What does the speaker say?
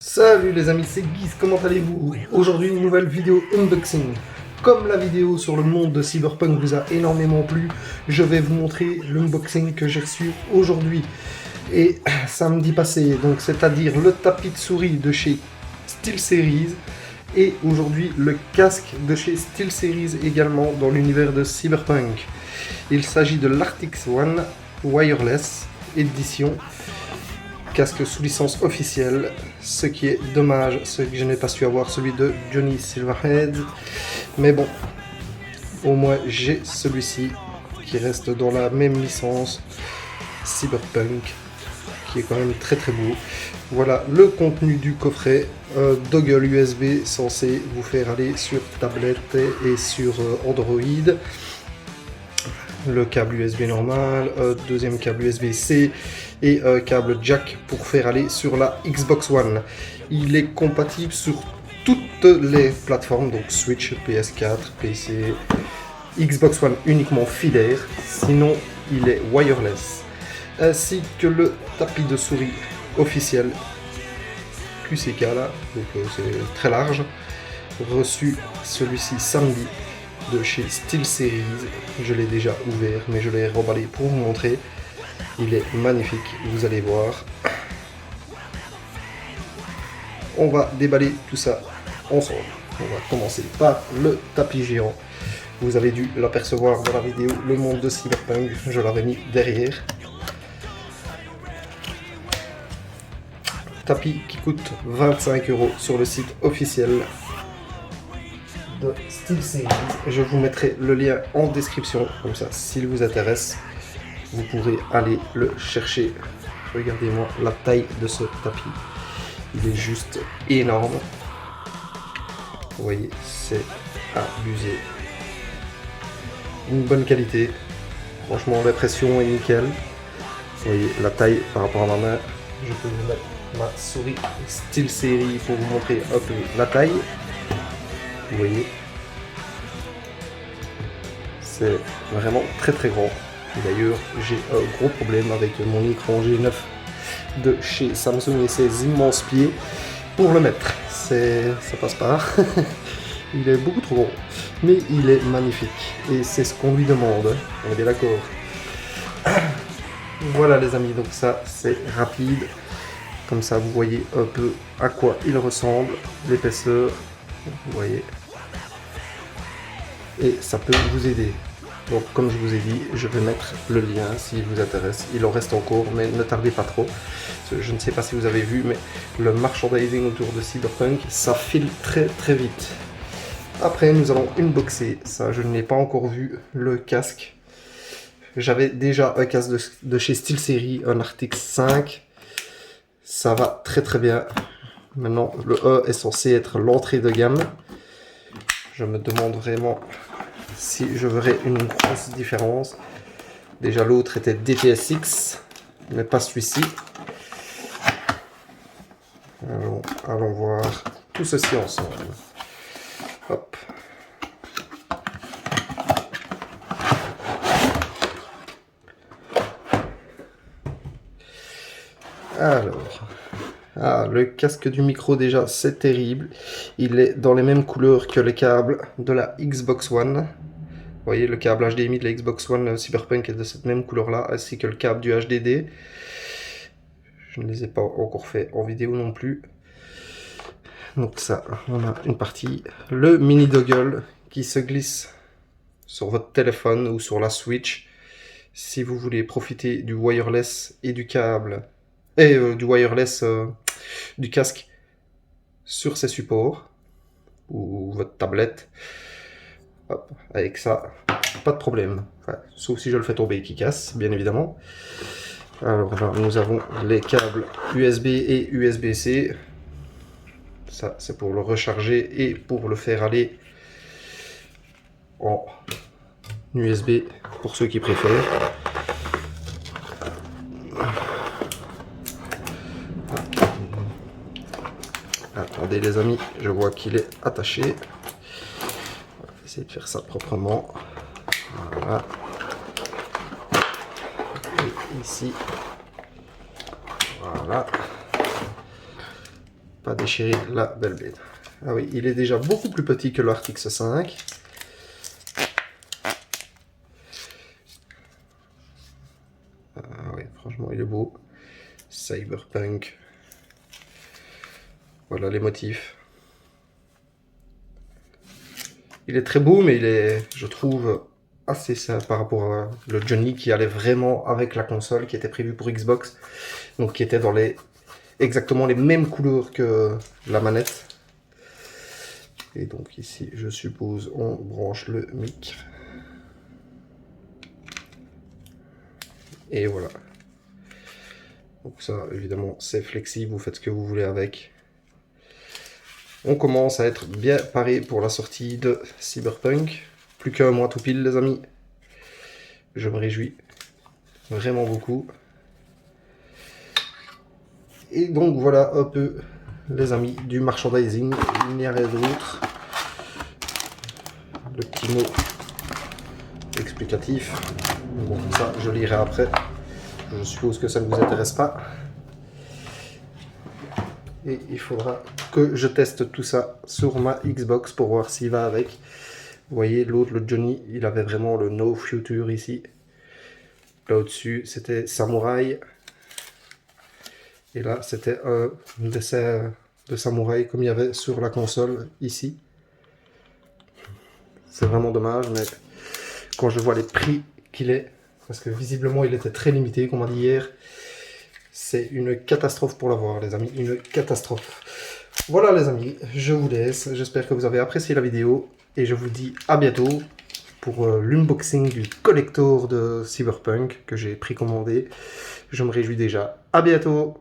Salut les amis, c'est Guise, comment allez-vous? Aujourd'hui une nouvelle vidéo unboxing. Comme la vidéo sur le monde de Cyberpunk vous a énormément plu, je vais vous montrer l'unboxing que j'ai reçu aujourd'hui et samedi passé, donc c'est-à-dire le tapis de souris de chez SteelSeries et aujourd'hui le casque de chez SteelSeries également dans l'univers de Cyberpunk. Il s'agit de l'Arctis One Wireless édition. Casque sous licence officielle, ce qui est dommage, c'est que je n'ai pas su avoir celui de Johnny Silverhead, mais bon, au moins j'ai celui-ci qui reste dans la même licence Cyberpunk, qui est quand même très très beau. Voilà le contenu du coffret, dongle USB censé vous faire aller sur tablette et sur Android. Le câble USB normal, deuxième câble USB-C et câble jack pour faire aller sur la Xbox One. Il est compatible sur toutes les plateformes, donc Switch, PS4, PC, Xbox One uniquement filaire, sinon il est wireless. Ainsi que le tapis de souris officiel QCK là, donc c'est très large. Reçu celui-ci samedi de chez SteelSeries, je l'ai déjà ouvert mais je l'ai remballé pour vous montrer. Il est magnifique, vous allez voir. On va déballer tout ça ensemble. On va commencer par le tapis géant. Vous avez dû l'apercevoir dans la vidéo Le Monde de Cyberpunk, je l'avais mis derrière. Tapis qui coûte 25 € sur le site officiel de SteelSeries. Je vous mettrai le lien en description, comme ça s'il vous intéresse, vous pourrez aller le chercher. Regardez-moi la taille de ce tapis, il est juste énorme. Vous voyez, c'est abusé. Une bonne qualité, franchement l'impression est nickel. Vous voyez la taille par rapport à ma main. Je peux vous mettre ma souris SteelSeries pour vous montrer un peu la taille. Vous voyez, c'est vraiment très très grand. D'ailleurs, j'ai un gros problème avec mon écran G9 de chez Samsung et ses immenses pieds pour le mettre. Ça passe pas. Il est beaucoup trop gros, mais il est magnifique et c'est ce qu'on lui demande. On est bien d'accord. Voilà les amis, donc ça c'est rapide. Comme ça, vous voyez un peu à quoi il ressemble, l'épaisseur. Vous voyez, et ça peut vous aider. Donc comme je vous ai dit, je vais mettre le lien s'il vous intéresse. Il en reste encore, mais ne tardez pas trop. Je ne sais pas si vous avez vu, mais le merchandising autour de Cyberpunk, ça file très très vite. Après, nous allons unboxer. Ça, je ne l'ai pas encore vu, le casque. J'avais déjà un casque de chez SteelSeries, un Arctis 5. Ça va très très bien. Maintenant, le E est censé être l'entrée de gamme. Je me demande vraiment si je verrai une grosse différence. Déjà l'autre était DTSX, mais pas celui-ci. Allons voir tout ceci ensemble. Hop. Alors, le casque du micro déjà c'est terrible. Il est dans les mêmes couleurs que le câble de la Xbox One. Vous voyez, le câble HDMI de la Xbox One Cyberpunk est de cette même couleur là, ainsi que le câble du HDD. Je ne les ai pas encore fait en vidéo non plus. Donc ça, on a une partie. Le mini dongle qui se glisse sur votre téléphone ou sur la Switch. Si vous voulez profiter du wireless et du câble, et du wireless du casque sur ces supports, ou votre tablette. Hop, avec ça, pas de problème. Enfin, sauf si je le fais tomber et qu'il casse, bien évidemment. Alors là, nous avons les câbles USB et USB-C. Ça, c'est pour le recharger et pour le faire aller en USB, pour ceux qui préfèrent. Attendez les amis, je vois qu'il est attaché. On va essayer de faire ça proprement. Voilà. Et ici, voilà. pas déchirer la Beyblade. Ah oui, il est déjà beaucoup plus petit que l'Artix 5. Ah oui, franchement, il est beau. Cyberpunk. Voilà les motifs. Il est très beau, mais il est, je trouve, assez simple par rapport à le Johnny qui allait vraiment avec la console qui était prévue pour Xbox. Donc qui était dans exactement les mêmes couleurs que la manette. Et donc ici, je suppose, on branche le mic. Et voilà. Donc ça, évidemment, c'est flexible, vous faites ce que vous voulez avec. On commence à être bien paré pour la sortie de Cyberpunk. Plus qu'un mois tout pile, les amis. Je me réjouis vraiment beaucoup. Et donc voilà un peu, les amis, du merchandising. Il n'y a rien d'autre. Le petit mot explicatif. Bon, ça, je lirai après. Je suppose que ça ne vous intéresse pas. Et il faudra que je teste tout ça sur ma Xbox pour voir s'il va avec. Vous voyez, l'autre, le Johnny, il avait vraiment le No Future ici. Là au-dessus, c'était Samouraï. Et là, c'était un dessin de Samouraï comme il y avait sur la console ici. C'est vraiment dommage, mais quand je vois les prix qu'il est, parce que visiblement il était très limité, comme on m'a dit hier, c'est une catastrophe pour l'avoir, les amis, une catastrophe. Voilà les amis, je vous laisse, j'espère que vous avez apprécié la vidéo, et je vous dis à bientôt pour l'unboxing du collector de Cyberpunk que j'ai précommandé. Je me réjouis déjà. À bientôt!